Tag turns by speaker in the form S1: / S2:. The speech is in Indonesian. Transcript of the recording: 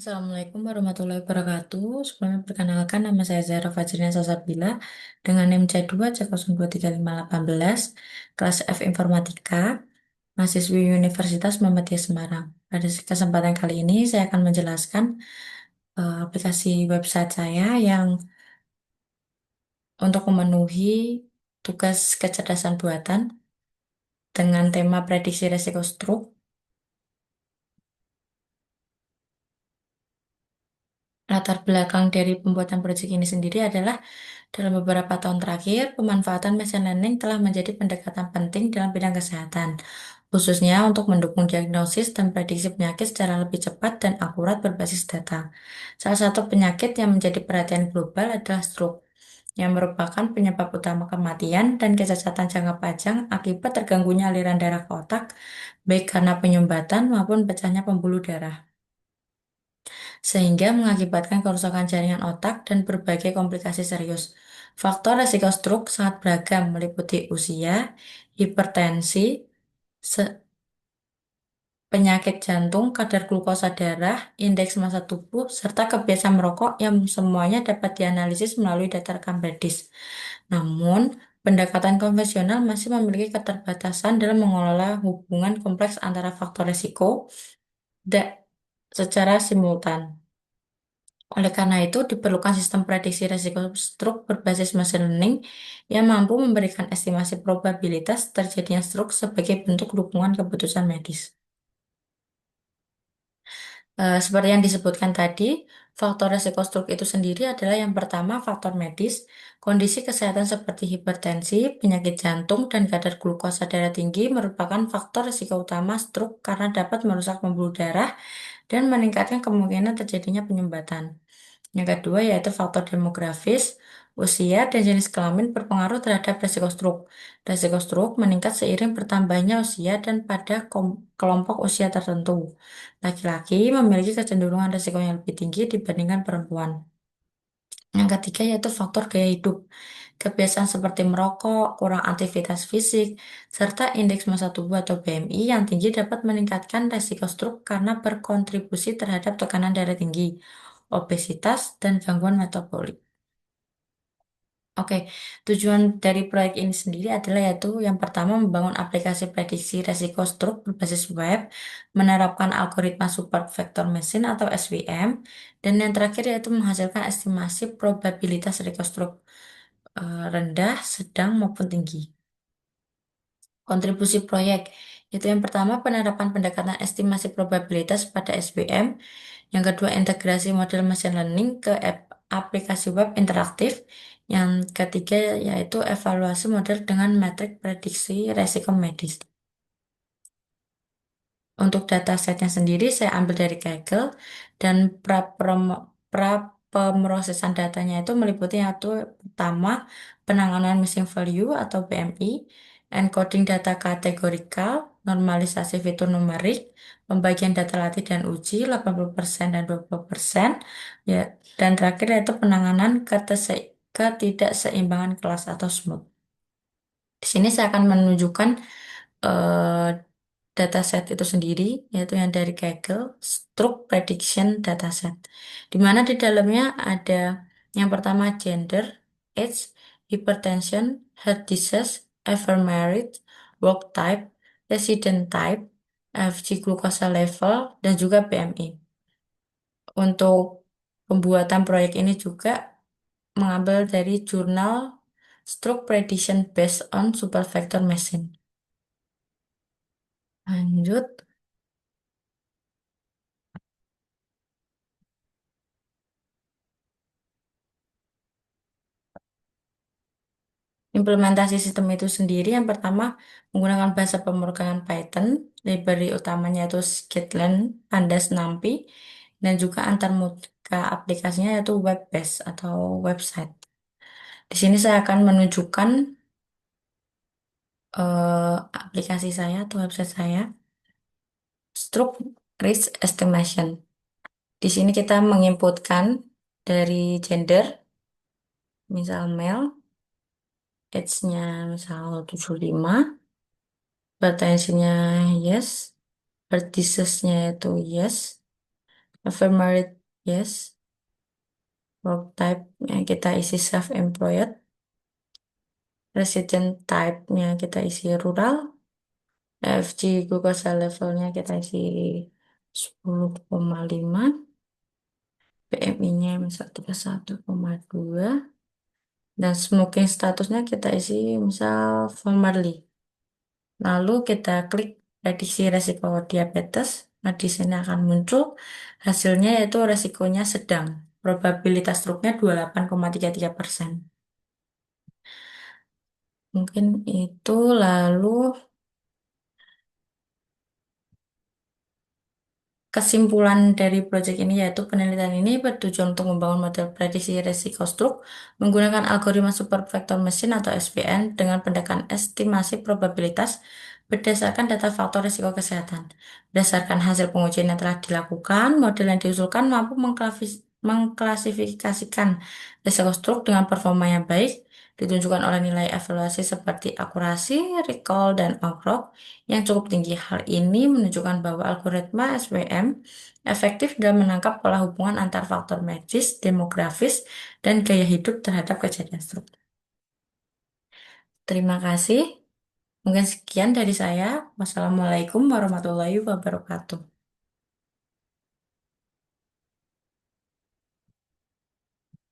S1: Assalamualaikum warahmatullahi wabarakatuh. Sebelumnya perkenalkan nama saya Zahra Fajrina Sasabila dengan NIM C2 C023518 kelas F Informatika, mahasiswi Universitas Muhammadiyah Semarang. Pada kesempatan kali ini saya akan menjelaskan aplikasi website saya yang untuk memenuhi tugas kecerdasan buatan dengan tema prediksi resiko stroke. Latar belakang dari pembuatan proyek ini sendiri adalah dalam beberapa tahun terakhir, pemanfaatan machine learning telah menjadi pendekatan penting dalam bidang kesehatan, khususnya untuk mendukung diagnosis dan prediksi penyakit secara lebih cepat dan akurat berbasis data. Salah satu penyakit yang menjadi perhatian global adalah stroke, yang merupakan penyebab utama kematian dan kecacatan jangka panjang akibat terganggunya aliran darah ke otak, baik karena penyumbatan maupun pecahnya pembuluh darah, sehingga mengakibatkan kerusakan jaringan otak dan berbagai komplikasi serius. Faktor resiko stroke sangat beragam, meliputi usia, hipertensi, se- penyakit jantung, kadar glukosa darah, indeks massa tubuh, serta kebiasaan merokok yang semuanya dapat dianalisis melalui data rekam medis. Namun, pendekatan konvensional masih memiliki keterbatasan dalam mengelola hubungan kompleks antara faktor risiko dan secara simultan. Oleh karena itu, diperlukan sistem prediksi risiko stroke berbasis machine learning yang mampu memberikan estimasi probabilitas terjadinya stroke sebagai bentuk dukungan keputusan medis. Seperti yang disebutkan tadi, faktor risiko stroke itu sendiri adalah yang pertama faktor medis, kondisi kesehatan seperti hipertensi, penyakit jantung, dan kadar glukosa darah tinggi merupakan faktor risiko utama stroke karena dapat merusak pembuluh darah dan meningkatkan kemungkinan terjadinya penyumbatan. Yang kedua yaitu faktor demografis, usia dan jenis kelamin berpengaruh terhadap risiko stroke. Risiko stroke meningkat seiring bertambahnya usia dan pada kelompok usia tertentu. Laki-laki memiliki kecenderungan risiko yang lebih tinggi dibandingkan perempuan. Yang ketiga yaitu faktor gaya hidup. Kebiasaan seperti merokok, kurang aktivitas fisik, serta indeks massa tubuh atau BMI yang tinggi dapat meningkatkan risiko stroke karena berkontribusi terhadap tekanan darah tinggi, obesitas, dan gangguan metabolik. Oke, tujuan dari proyek ini sendiri adalah yaitu yang pertama membangun aplikasi prediksi resiko stroke berbasis web, menerapkan algoritma support vector machine atau SVM, dan yang terakhir yaitu menghasilkan estimasi probabilitas risiko stroke rendah, sedang maupun tinggi. Kontribusi proyek itu yang pertama penerapan pendekatan estimasi probabilitas pada SVM, yang kedua integrasi model machine learning ke aplikasi web interaktif, yang ketiga yaitu evaluasi model dengan metrik prediksi resiko medis. Untuk datasetnya sendiri saya ambil dari Kaggle dan pra pemrosesan datanya itu meliputi yaitu pertama penanganan missing value atau PMI, encoding data kategorikal, normalisasi fitur numerik, pembagian data latih dan uji 80% dan 20%, ya, dan terakhir yaitu penanganan ketidakseimbangan kelas atau smooth. Di sini saya akan menunjukkan eh, dataset itu sendiri, yaitu yang dari Kaggle, Stroke Prediction Dataset. Di mana di dalamnya ada yang pertama gender, age, hypertension, heart disease, ever married, work type, resident type, FG glucose level, dan juga BMI. Untuk pembuatan proyek ini juga mengambil dari jurnal Stroke Prediction Based on Supervector Machine. Lanjut. Implementasi sistem itu sendiri yang pertama menggunakan bahasa pemrograman Python, library utamanya itu Scikit-learn, Pandas, NumPy, dan juga antarmuka aplikasinya yaitu web based atau website. Di sini saya akan menunjukkan aplikasi saya atau website saya, Stroke Risk Estimation. Di sini kita menginputkan dari gender, misal male, age-nya misal 75, bertensinya yes, birth disease-nya itu yes, Ephemerid, yes. Work type-nya kita isi self-employed. Resident type-nya kita isi rural. FG glucose levelnya kita isi 10,5. PMI-nya misal 31,2. Dan smoking statusnya kita isi misal formerly. Lalu kita klik prediksi resiko diabetes. Nah, di sini akan muncul hasilnya yaitu resikonya sedang. Probabilitas stroke-nya 28,33%. Mungkin itu lalu kesimpulan dari proyek ini yaitu penelitian ini bertujuan untuk membangun model prediksi risiko stroke menggunakan algoritma supervector machine atau SPN dengan pendekatan estimasi probabilitas berdasarkan data faktor risiko kesehatan. Berdasarkan hasil pengujian yang telah dilakukan, model yang diusulkan mampu mengklasifikasikan risiko stroke dengan performa yang baik, ditunjukkan oleh nilai evaluasi seperti akurasi, recall, dan outcome yang cukup tinggi. Hal ini menunjukkan bahwa algoritma SWM efektif dalam menangkap pola hubungan antar faktor medis, demografis, dan gaya hidup terhadap kejadian stroke. Terima kasih. Mungkin sekian dari saya. Wassalamualaikum warahmatullahi wabarakatuh.